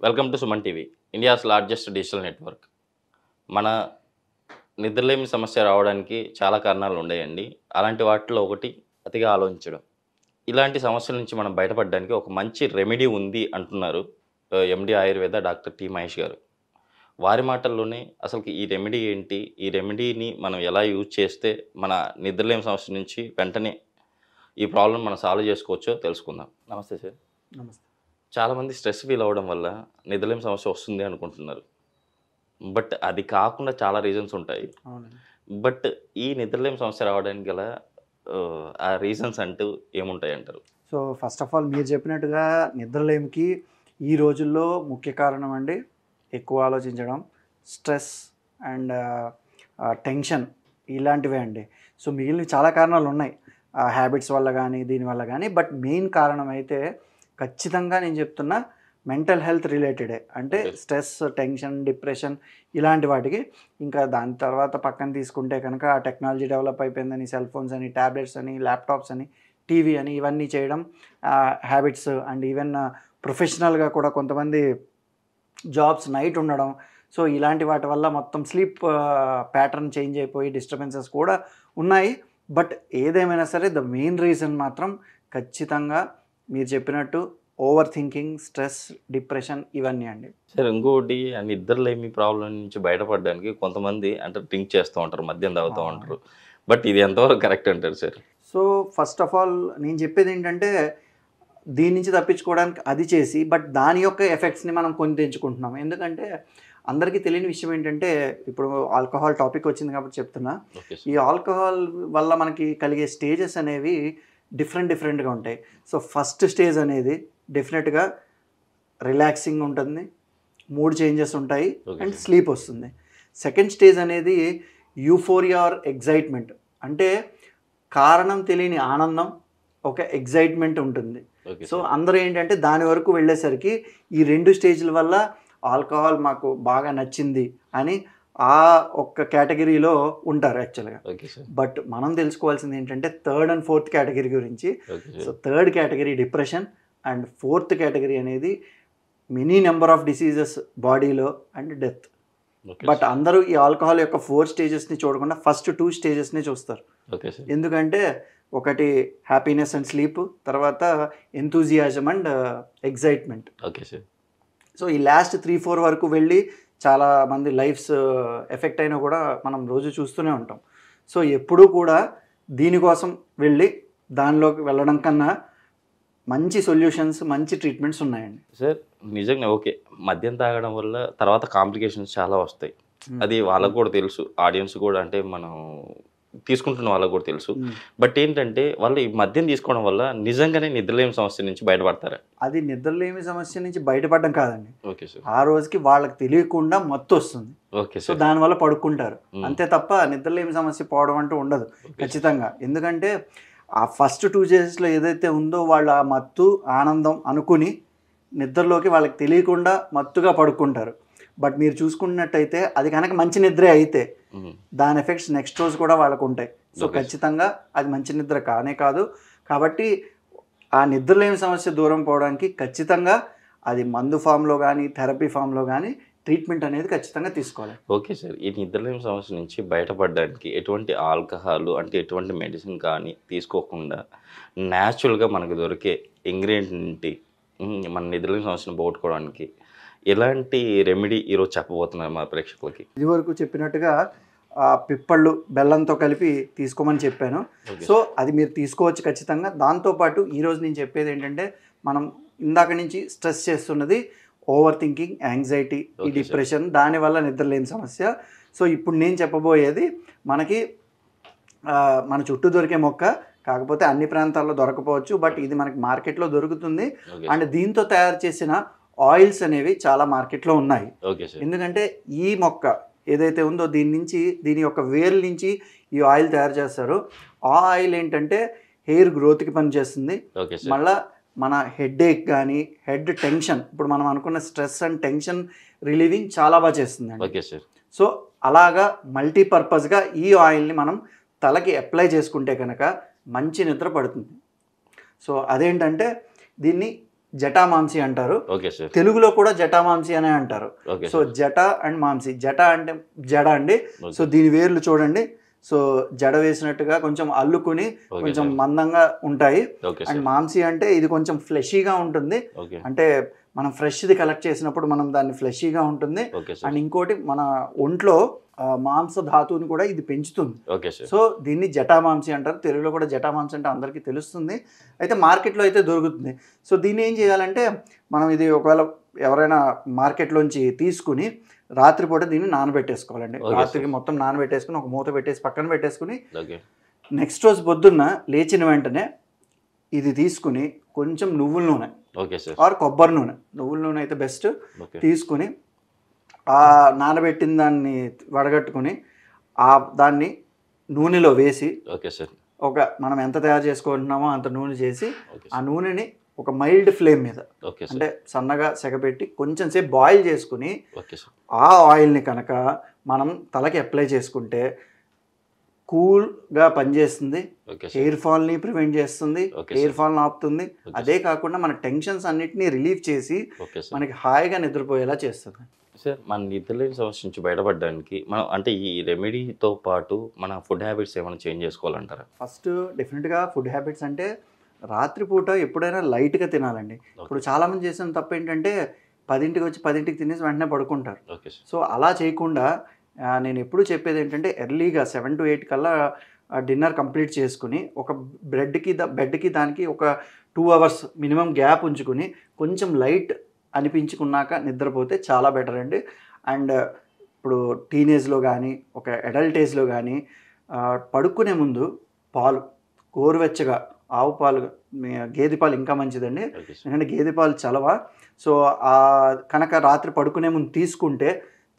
Welcome to Suman TV, India's largest digital network. మన నిద్రలేమి సమస్య రావడానికి చాలా కారణాలు ఉన్నాయండి. అలాంటి వాటిలో ఒకటి అతిగా ఆలోచించడం. ఇలాంటి సమస్యల నుంచి మనం బయటపడడానికి ఒక మంచి రెమెడీ ఉంది అంటున్నారు ఎండి ఆయుర్వేద డాక్టర్ టి మహేష్ గారు. వారి మాటల్లోనే అసలుకి ఈ రెమెడీ ఏంటి, ఈ రెమెడీని మనం ఎలా యూజ్ చేస్తే మన నిద్రలేమి సమస్య నుంచి వెంటనే ఈ ప్రాబ్లం మనం సాల్వ్ చేసుకోవచ్చో తెలుసుకుందాం. నమస్తే సార్. నమస్తే. చాలామంది స్ట్రెస్ ఫీల్ అవ్వడం వల్ల నిద్రలేమి సమస్య వస్తుంది అనుకుంటున్నారు. బట్ అది కాకుండా చాలా రీజన్స్ ఉంటాయి. అవునండి. బట్ ఈ నిద్రలేమి సమస్య రావడానికి గల ఆ రీజన్స్ అంటూ ఏముంటాయి అంటారు? సో ఫస్ట్ ఆఫ్ ఆల్ మీరు చెప్పినట్టుగా నిద్రలేమికి ఈ రోజుల్లో ముఖ్య కారణం అండి ఎక్కువ ఆలోచించడం, స్ట్రెస్ అండ్ టెన్షన్ ఇలాంటివే అండి. సో మిగిలిన చాలా కారణాలు ఉన్నాయి, హ్యాబిట్స్ వల్ల కానీ దీనివల్ల కానీ. బట్ మెయిన్ కారణం అయితే ఖచ్చితంగా నేను చెప్తున్నా మెంటల్ హెల్త్ రిలేటెడే. అంటే స్ట్రెస్, టెన్షన్, డిప్రెషన్ ఇలాంటి వాటికి. ఇంకా దాని తర్వాత పక్కన తీసుకుంటే కనుక టెక్నాలజీ డెవలప్ అయిపోయిందని సెల్ ఫోన్స్ అని, ట్యాబ్లెట్స్ అని, ల్యాప్టాప్స్ అని, టీవీ అని ఇవన్నీ చేయడం, హ్యాబిట్స్ అండ్ ఈవెన్ ప్రొఫెషనల్గా కూడా కొంతమంది జాబ్స్ నైట్ ఉండడం. సో ఇలాంటి వాటి వల్ల మొత్తం స్లీప్ ప్యాటర్న్ చేంజ్ అయిపోయి డిస్టర్బెన్సెస్ కూడా ఉన్నాయి. బట్ ఏదేమైనా సరే ద మెయిన్ రీజన్ మాత్రం ఖచ్చితంగా మీరు చెప్పినట్టు ఓవర్ థింకింగ్, స్ట్రెస్, డిప్రెషన్ ఇవన్నీ అండి. సార్ ఇంకోటి, నిద్రలేమి ప్రాబ్లం నుంచి బయటపడడానికి కొంతమంది అంటే డ్రింక్ చేస్తూ ఉంటారు, మద్యం తాగుతూ ఉంటారు. బట్ ఇది ఎంతవరకు కరెక్ట్ అంటారు sir? So first of all నేను చెప్పేది ఏంటంటే దీని నుంచి తప్పించుకోవడానికి అది చేసి, బట్ దాని యొక్క ఎఫెక్ట్స్ని మనం కొని తెంచుకుంటున్నాం. ఎందుకంటే అందరికీ తెలియని విషయం ఏంటంటే, ఇప్పుడు ఆల్కహాల్ టాపిక్ వచ్చింది కాబట్టి చెప్తున్నా. ఈ ఆల్కహాల్ వల్ల మనకి కలిగే స్టేజెస్ అనేవి డిఫరెంట్గా ఉంటాయి. సో ఫస్ట్ స్టేజ్ అనేది డెఫినెట్గా రిలాక్సింగ్ ఉంటుంది, మూడ్ చేంజెస్ ఉంటాయి అండ్ స్లీప్ వస్తుంది. సెకండ్ స్టేజ్ అనేది యూఫోరియా ఆర్ ఎగ్జైట్మెంట్, అంటే కారణం తెలియని ఆనందం, ఒక ఎగ్జైట్మెంట్ ఉంటుంది. సో అందరూ ఏంటంటే దాని వరకు వెళ్ళేసరికి ఈ రెండు స్టేజ్ల వల్ల ఆల్కహాల్ మాకు బాగా నచ్చింది అని ఆ ఒక్క కేటగిరీలో ఉంటారు యాక్చువల్గా. బట్ మనం తెలుసుకోవాల్సింది ఏంటంటే థర్డ్ అండ్ ఫోర్త్ కేటగిరీ గురించి. So third category depression and fourth category అనేది మెనీ నెంబర్ ఆఫ్ డిసీజెస్ బాడీలో అండ్ డెత్. బట్ అందరూ ఈ ఆల్కహాల్ యొక్క 4 స్టేజెస్ని చూడకుండా ఫస్ట్ 2 స్టేజెస్ని చూస్తారు. ఎందుకంటే ఒకటి హ్యాపీనెస్ అండ్ స్లీప్, తర్వాత ఎంతూజియాజం అండ్ ఎగ్జైట్మెంట్. సో ఈ లాస్ట్ 3-4 వరకు వెళ్ళి చాలా మంది లైఫ్స్ ఎఫెక్ట్ అయినా కూడా మనం రోజు చూస్తూనే ఉంటాం. సో ఎప్పుడూ కూడా దీనికోసం వెళ్ళి దానిలోకి వెళ్ళడం కన్నా మంచి సొల్యూషన్స్, మంచి ట్రీట్మెంట్స్ ఉన్నాయండి. సార్ నిజంగా ఓకే, మద్యం తాగడం వల్ల తర్వాత కాంప్లికేషన్స్ చాలా వస్తాయి. అది వాళ్ళకు కూడా తెలుసు, ఆడియన్స్ కూడా, అంటే మనం తీసుకుంటున్న వాళ్ళకు కూడా తెలుసు. బట్ ఏంటంటే వాళ్ళు ఈ మద్యం తీసుకోవడం వల్ల నిజంగానే నిద్రలేమి సమస్య నుంచి బయటపడతారా? అది నిద్రలేమి సమస్య నుంచి బయటపడడం కాదండి. Okay sir. ఆ రోజుకి వాళ్ళకి తెలియకుండా మత్తు వస్తుంది. ఓకే సో దానివల్ల పడుకుంటారు అంతే తప్ప నిద్రలేమి సమస్య పోవడం అంటూ ఉండదు ఖచ్చితంగా. ఎందుకంటే ఆ ఫస్ట్ 2 స్టేజెస్లో ఏదైతే ఉందో వాళ్ళు ఆ మత్తు, ఆనందం అనుకుని నిద్రలోకి వాళ్ళకి తెలియకుండా మత్తుగా పడుకుంటారు. బట్ మీరు చూసుకున్నట్టయితే అది కనుక మంచి నిద్రే అయితే దాని ఎఫెక్ట్స్ నెక్స్ట్ రోజు కూడా వాళ్ళకు ఉంటాయి. సో ఖచ్చితంగా అది మంచి నిద్ర కానే కాదు. కాబట్టి ఆ నిద్రలేని సమస్య దూరం పోవడానికి ఖచ్చితంగా అది మందు ఫామ్లో కానీ, థెరపీ ఫామ్లో కానీ ట్రీట్మెంట్ అనేది ఖచ్చితంగా తీసుకోవాలి. Okay sir. ఈ నిద్రలేని సమస్య నుంచి బయటపడడానికి ఎటువంటి ఆల్కహాల్ అంటే ఎటువంటి మెడిసిన్ కానీ తీసుకోకుండా న్యాచురల్గా మనకు దొరికే ఇంగ్రీడియంట్ నుండి మన నిద్రలేని సమస్యను పోగొట్టుకోవడానికి ఎలాంటి రెమెడీ ఈరోజు చెప్పబోతున్నారు మా ప్రేక్షకులకి? ఇదివరకు చెప్పినట్టుగా పిప్పళ్ళు బెల్లంతో కలిపి తీసుకోమని చెప్పాను. సో అది మీరు తీసుకోవచ్చు ఖచ్చితంగా. దాంతోపాటు ఈరోజు నేను చెప్పేది ఏంటంటే, మనం ఇందాక నుంచి స్ట్రెస్ చేస్తున్నది ఓవర్ థింకింగ్, యాంగ్జైటీ, ఈ డిప్రెషన్, దానివల్ల నిద్రలేని సమస్య. సో ఇప్పుడు నేను చెప్పబోయేది మనకి మన చుట్టూ దొరికే మొక్క, కాకపోతే అన్ని ప్రాంతాల్లో దొరకపోవచ్చు. బట్ ఇది మనకి మార్కెట్లో దొరుకుతుంది. అండ్ దీంతో తయారు చేసిన ఆయిల్స్ అనేవి చాలా మార్కెట్లో ఉన్నాయి. ఎందుకంటే ఈ మొక్క ఏదైతే ఉందో దీని యొక్క వేర్ల నుంచి ఈ ఆయిల్ తయారు చేస్తారు. ఆ ఆయిల్ ఏంటంటే హెయిర్ గ్రోత్కి పనిచేస్తుంది. మళ్ళీ మన హెడ్ ఏక్ కానీ, హెడ్ టెన్షన్, ఇప్పుడు మనం అనుకున్న స్ట్రెస్ అండ్ టెన్షన్ రిలీవింగ్ చాలా బాగా చేస్తుంది. సో అలాగా మల్టీపర్పస్గా ఈ ఆయిల్ని మనం తలకి అప్లై చేసుకుంటే కనుక మంచి నిద్ర పడుతుంది. సో అదేంటంటే దీన్ని జటామాంసి అంటారు. Okay sir. తెలుగులో కూడా జటామాంసి అనే అంటారు. Okay so sir. జట అండ్ మాంసి, జట అంటే జడ అండి. So okay. దీని వేర్లు చూడండి, సో జడ వేసినట్టుగా కొంచెం అల్లుకుని ఓకే కొంచెం సార్. మందంగా ఉంటాయి. Okay and sir. మాంసి అంటే ఇది కొంచెం ఫ్లెషీగా ఉంటుంది. ఓకే. అంటే మనం ఫ్రెష్ది కలెక్ట్ చేసినప్పుడు మనం దాన్ని ఫ్లెషీగా ఉంటుంది. Okay and sir. ఇంకోటి మన ఒంట్లో మాంస ధాతువుని కూడా ఇది పెంచుతుంది. Okay sir. సో దీన్ని జటామాంసి అంటారు. తెలుగులో కూడా జటామాంసి అంటే అందరికీ తెలుస్తుంది. అయితే మార్కెట్లో అయితే దొరుకుతుంది. సో దీన్ని ఏం చేయాలంటే మనం ఇది ఒకవేళ ఎవరైనా మార్కెట్లోంచి తీసుకుని రాత్రిపూట దీన్ని నానబెట్టేసుకోవాలండి. ఓకే రాత్రికి మొత్తం నానబెట్టేసుకుని ఒక మూత పెట్టేసి పక్కన పెట్టేసుకుని ఓకే. నెక్స్ట్ రోజు పొద్దున్న లేచిన వెంటనే ఇది తీసుకుని కొంచెం నువ్వుల నూనె ఓకే సార్. ఆర్ కొబ్బరి నూనె, నువ్వుల నూనె అయితే బెస్ట్, ఓకే. తీసుకుని ఆ నానబెట్టిన దాన్ని వడగట్టుకుని దాన్ని నూనెలో వేసి ఓకే సార్. ఒక మనం ఎంత తయారు చేసుకుంటున్నామో అంత నూనె చేసి ఓకే ఆ సార్. నూనెని ఒక మైల్డ్ ఫ్లేమ్ మీద ఓకే సార్. అంటే సన్నగా సెగపెట్టి కొంచెం సేపు బాయిల్ చేసుకుని ఓకే సార్. ఆ ఆయిల్ని కనుక మనం తలకి అప్లై చేసుకుంటే కూల్గా పనిచేస్తుంది, ఓకే సార్. హెయిర్ ఫాల్ని ప్రివెంట్ చేస్తుంది, ఓకే హెయిర్ సార్. ఫాల్ని ఆపుతుంది. ఓకే అదే కాకుండా మన టెన్షన్స్ అన్నిటినీ రిలీఫ్ చేసి ఓకే సార్. మనకి హాయిగా నిద్రపోయేలా చేస్తుంది. సార్ మన నిద్రలేని సమస్య నుంచి బయటపడడానికి మనం అంటే ఈ రెమెడీతో పాటు మన ఫుడ్ హ్యాబిట్స్ ఏమైనా చేంజ్ చేసుకోవాలంటారా? ఫస్ట్ డెఫినెట్గా ఫుడ్ హ్యాబిట్స్ అంటే రాత్రిపూట ఎప్పుడైనా లైట్గా తినాలండి. ఇప్పుడు చాలామంది చేసిన తప్పు ఏంటంటే 10ంటికి వచ్చి 10ంటికి తినేసి వెంటనే పడుకుంటారు. Okay sir. సో అలా చేయకుండా నేను ఎప్పుడు చెప్పేది ఏంటంటే ఎర్లీగా 7 to 8 కల్లా డిన్నర్ కంప్లీట్ చేసుకుని ఒక బెడ్కి దానికి ఒక 2 hours మినిమం గ్యాప్ ఉంచుకుని కొంచెం లైట్ అనిపించుకున్నాక నిద్రపోతే చాలా బెటర్ అండి. అండ్ ఇప్పుడు టీనేజ్లో కానీ ఒక అడల్ట్ ఏజ్లో కానీ పడుకునే ముందు పాలు గోరువెచ్చగా ఆవు పాలు, గేదె పాలు ఇంకా మంచిదండి. Okay sir. ఎందుకంటే గేదె పాలు చలవ. సో కనుక రాత్రి పడుకునే ముందు తీసుకుంటే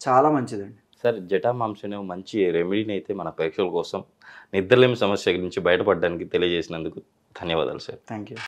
చాలా మంచిదండి. సార్ జటామాంసి అనే మంచి రెమెడీని అయితే మన ప్రేక్షకుల కోసం నిద్రలేమి సమస్య నుంచి బయటపడడానికి తెలియజేసినందుకు ధన్యవాదాలు సార్. Thank you.